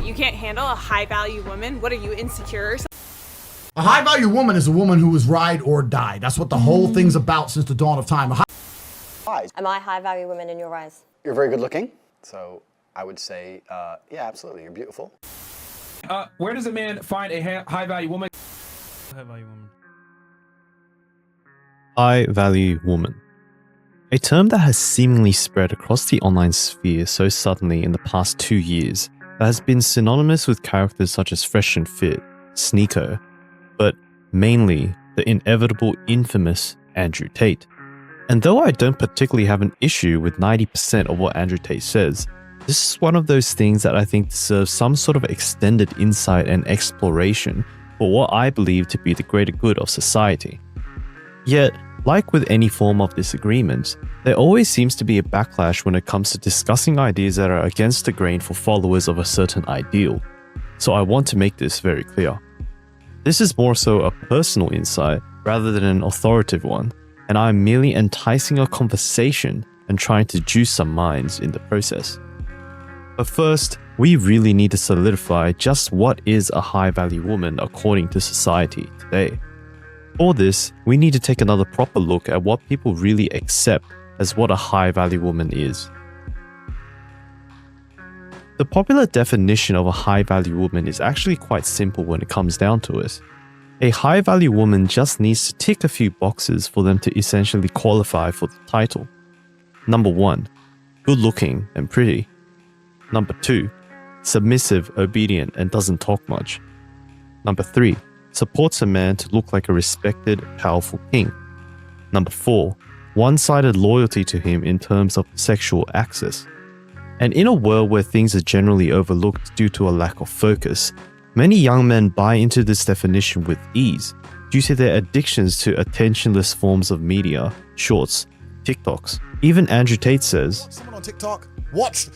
you can't handle a high value woman? What are you, insecure? A high value woman is a woman who is ride or die. That's what the whole thing's about since the dawn of time. Am I a high value woman in your eyes? You're very good looking, so I would say, yeah, absolutely, you're beautiful. Where does a man find a high value woman? High value woman. High value woman. A term that has seemingly spread across the online sphere so suddenly in the past 2 years that has been synonymous with characters such as Fresh and Fit, Sneeko, but mainly the inevitable infamous Andrew Tate. And though I don't particularly have an issue with 90% of what Andrew Tate says, this is one of those things that I think deserves some sort of extended insight and exploration for what I believe to be the greater good of society. Yet, like with any form of disagreement, there always seems to be a backlash when it comes to discussing ideas that are against the grain for followers of a certain ideal. So I want to make this very clear. This is more so a personal insight rather than an authoritative one, and I am merely enticing a conversation and trying to juice some minds in the process. But first, we really need to solidify just what is a high-value woman according to society today. For this, we need to take another proper look at what people really accept as what a high-value woman is. The popular definition of a high-value woman is actually quite simple when it comes down to it. A high-value woman just needs to tick a few boxes for them to essentially qualify for the title. Number 1, good-looking and pretty. Number 2, submissive, obedient, and doesn't talk much. Number 3, supports a man to look like a respected, powerful king. Number 4, one-sided loyalty to him in terms of sexual access. And in a world where things are generally overlooked due to a lack of focus, many young men buy into this definition with ease due to their addictions to attentionless forms of media, shorts, TikToks. Even Andrew Tate says, Someone on TikTok,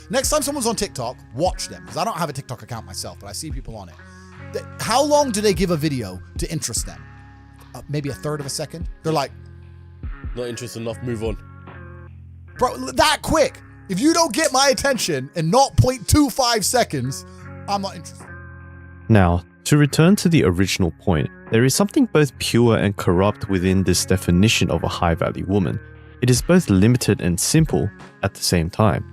next time someone's on TikTok, watch them. Because I don't have a TikTok account myself, but I see people on it. How long do they give a video to interest them? Maybe a third of a second? They're like, Not interested enough, move on. bro, that quick. If you don't get my attention in 0.25 seconds, I'm not interested. Now, to return to the original point, there is something both pure and corrupt within this definition of a high-value woman. It is both limited and simple at the same time.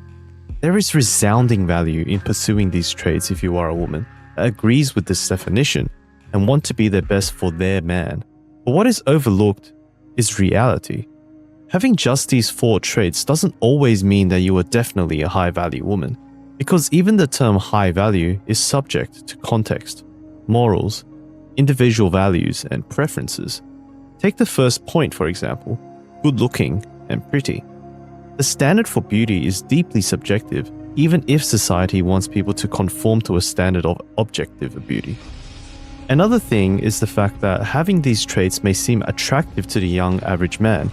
There is resounding value in pursuing these traits if you are a woman that agrees with this definition and want to be their best for their man. But what is overlooked is reality. Having just these 4 traits doesn't always mean that you are definitely a high-value woman, because even the term high value is subject to context, morals, individual values, and preferences. Take the first point, for example, good-looking and pretty. The standard for beauty is deeply subjective, even if society wants people to conform to a standard of objective beauty. Another thing is the fact that having these traits may seem attractive to the young average man,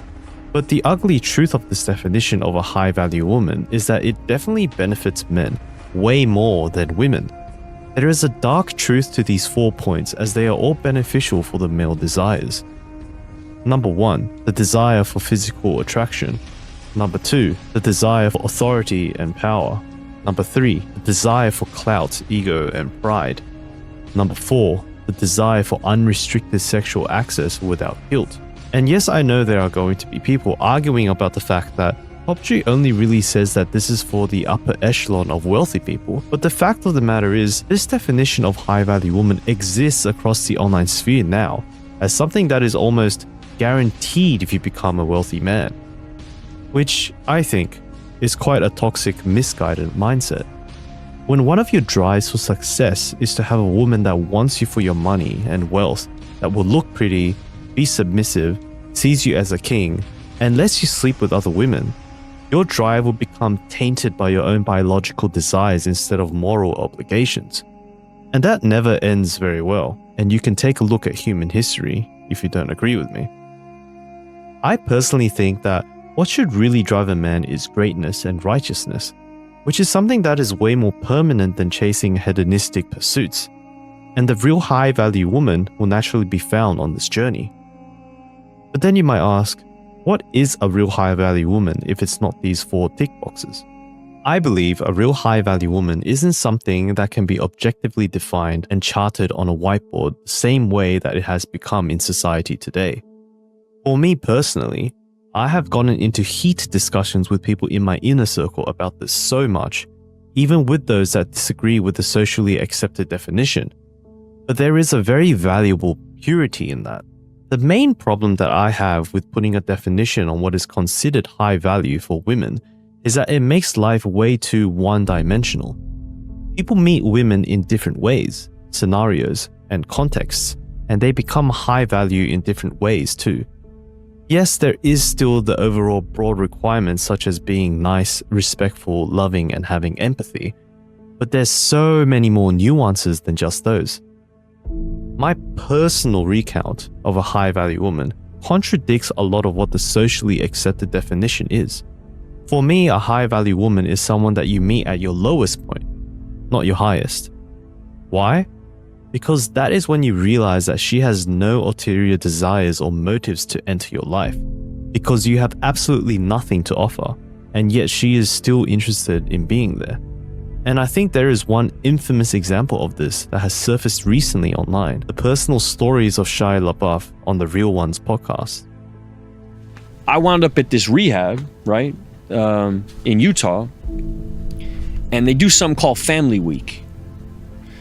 but the ugly truth of this definition of a high-value woman is that it definitely benefits men way more than women. There is a dark truth to these 4 points as they are all beneficial for the male desires. Number 1, the desire for physical attraction. Number 2, the desire for authority and power. Number 3, the desire for clout, ego, and pride. Number 4, the desire for unrestricted sexual access without guilt. And yes, I know there are going to be people arguing about the fact that PUBG only really says that this is for the upper echelon of wealthy people, but the fact of the matter is, this definition of high-value woman exists across the online sphere now, as something that is almost guaranteed if you become a wealthy man. Which, I think, is quite a toxic, misguided mindset. When one of your drives for success is to have a woman that wants you for your money and wealth, that will look pretty, be submissive, sees you as a king, and lets you sleep with other women, your drive will become tainted by your own biological desires instead of moral obligations. And that never ends very well, and you can take a look at human history if you don't agree with me. I personally think that what should really drive a man is greatness and righteousness, which is something that is way more permanent than chasing hedonistic pursuits. And the real high-value woman will naturally be found on this journey. But then you might ask, what is a real high-value woman if it's not these 4 tick boxes? I believe a real high-value woman isn't something that can be objectively defined and charted on a whiteboard the same way that it has become in society today. For me personally, I have gotten into heated discussions with people in my inner circle about this so much, even with those that disagree with the socially accepted definition. But there is a very valuable purity in that. The main problem that I have with putting a definition on what is considered high value for women is that it makes life way too one-dimensional. People meet women in different ways, scenarios, and contexts, and they become high value in different ways too. Yes, there is still the overall broad requirements such as being nice, respectful, loving, and having empathy, but there's so many more nuances than just those. My personal recount of a high-value woman contradicts a lot of what the socially accepted definition is. For me, a high-value woman is someone that you meet at your lowest point, not your highest. Why? Because that is when you realize that she has no ulterior desires or motives to enter your life, because you have absolutely nothing to offer, and yet she is still interested in being there. And I think there is one infamous example of this that has surfaced recently online, the personal stories of Shia LaBeouf on the Real Ones podcast. I wound up at this rehab, right, in Utah, and they do something called Family Week.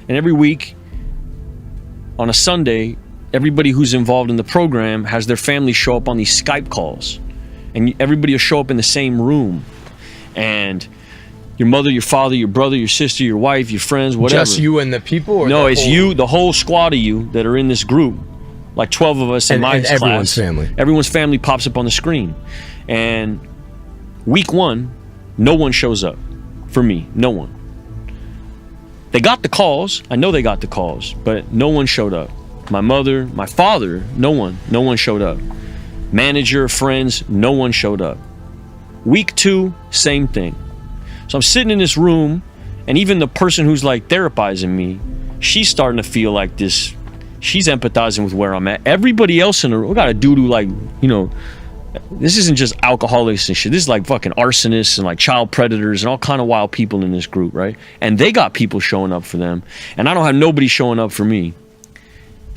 And every week, on a Sunday, everybody who's involved in the program has their family show up on these Skype calls. And everybody will show up in the same room. And your mother, your father, your brother, your sister, your wife, your friends, whatever. Just you and the people? Or no, the it's whole... you, the whole squad of you that are in this group. Like 12 of us in my class. And everyone's family. Everyone's family pops up on the screen. And week 1, no one shows up. For me, no one. They got the calls. I know they got the calls, but no one showed up. My mother, my father, no one showed up. Manager, friends, no one showed up. Week 2, same thing. So I'm sitting in this room, and even the person who's like therapizing me, she's starting to feel like this. She's empathizing with where I'm at. Everybody else in the room, we got a dude who, like, you know, this isn't just alcoholics and shit. This is like fucking arsonists and like child predators and all kind of wild people in this group, right? And they got people showing up for them, and I don't have nobody showing up for me.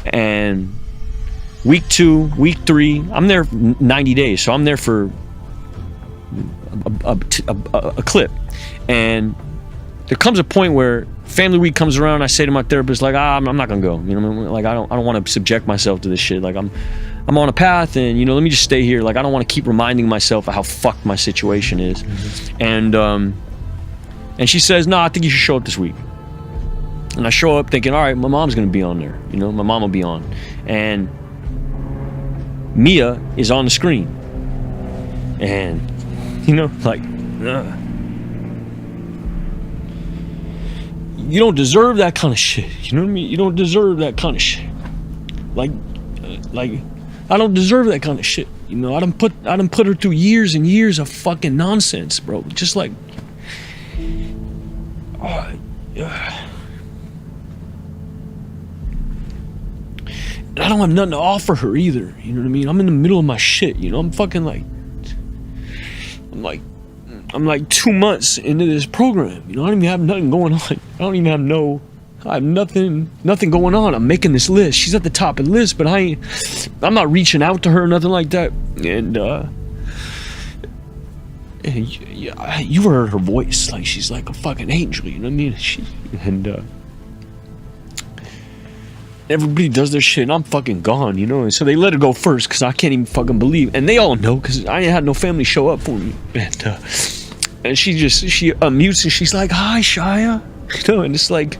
And week 2, week 3, I'm there 90 days, so I'm there for a clip. And there comes a point where Family Week comes around. I say to my therapist, like, I'm not gonna go. You know, like I don't want to subject myself to this shit. Like I'm on a path, and you know, let me just stay here. Like I don't want to keep reminding myself of how fucked my situation is. And she says, no, I think you should show up this week. And I show up thinking, all right, my mom's gonna be on there. You know, my mom will be on. And Mia is on the screen. And you know, like, you don't deserve that kind of shit. You know what I mean? You don't deserve that kind of shit. Like I don't deserve that kind of shit. You know, I done put her through years and years of fucking nonsense, bro. Just like, and I don't have nothing to offer her either. You know what I mean? I'm in the middle of my shit. You know, I'm like 2 months into this program. You know, I don't even have nothing going on. I have nothing going on. I'm making this list. She's at the top of the list, but I'm not reaching out to her or nothing like that. And you heard her voice. Like, she's like a fucking angel, you know what I mean? Everybody does their shit and I'm fucking gone, you know? And so they let her go first because I can't even fucking believe. And they all know because I ain't had no family show up for me. And she unmutes and she's like, hi, Shia. You know, and it's like,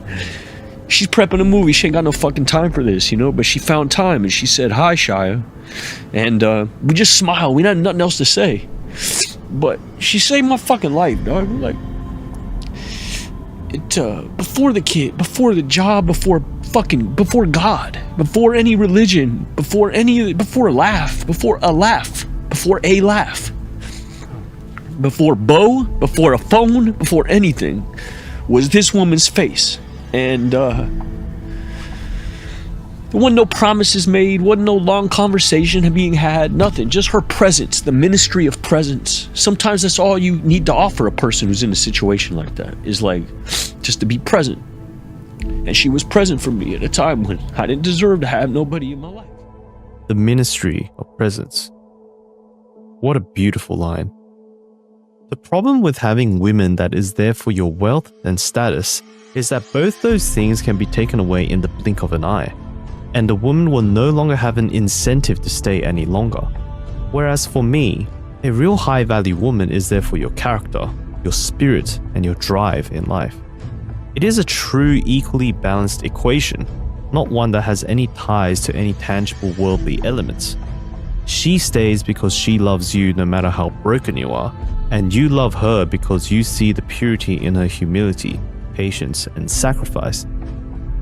she's prepping a movie. She ain't got no fucking time for this, you know? But she found time and she said, hi, Shia. And we just smiled. We had nothing else to say. But she saved my fucking life, dog. Like, before the kid, before the job, before God, before any religion, before a laugh, before a laugh, before Bo, before a phone, before anything, was this woman's face. And There wasn't no promises made, wasn't no long conversation being had, nothing. Just her presence, the ministry of presence. Sometimes that's all you need to offer a person who's in a situation like that, is like, just to be present. And she was present for me at a time when I didn't deserve to have nobody in my life. The ministry of presence. What a beautiful line. The problem with having women that is there for your wealth and status is that both those things can be taken away in the blink of an eye, and the woman will no longer have an incentive to stay any longer. Whereas for me, a real high-value woman is there for your character, your spirit, and your drive in life. It is a true equally balanced equation, not one that has any ties to any tangible worldly elements. She stays because she loves you no matter how broken you are, and you love her because you see the purity in her humility, patience, and sacrifice.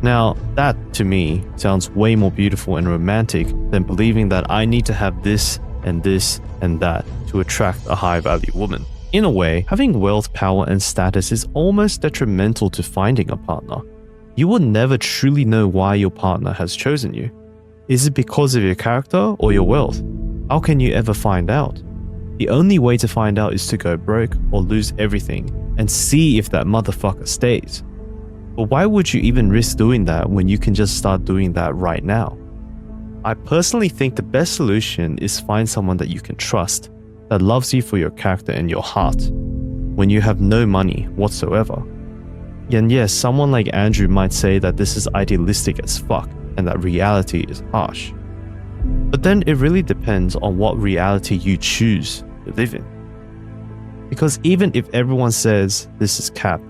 Now, that to me sounds way more beautiful and romantic than believing that I need to have this and that to attract a high-value woman. In a way, having wealth, power, and status is almost detrimental to finding a partner. You will never truly know why your partner has chosen you. Is it because of your character or your wealth? How can you ever find out? The only way to find out is to go broke or lose everything and see if that motherfucker stays. But why would you even risk doing that when you can just start doing that right now? I personally think the best solution is find someone that you can trust, that loves you for your character and your heart, when you have no money whatsoever. And yes, someone like Andrew might say that this is idealistic as fuck and that reality is harsh. But then it really depends on what reality you choose to live in. Because even if everyone says this is cap,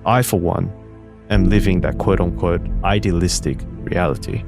I for one am living that quote-unquote idealistic reality.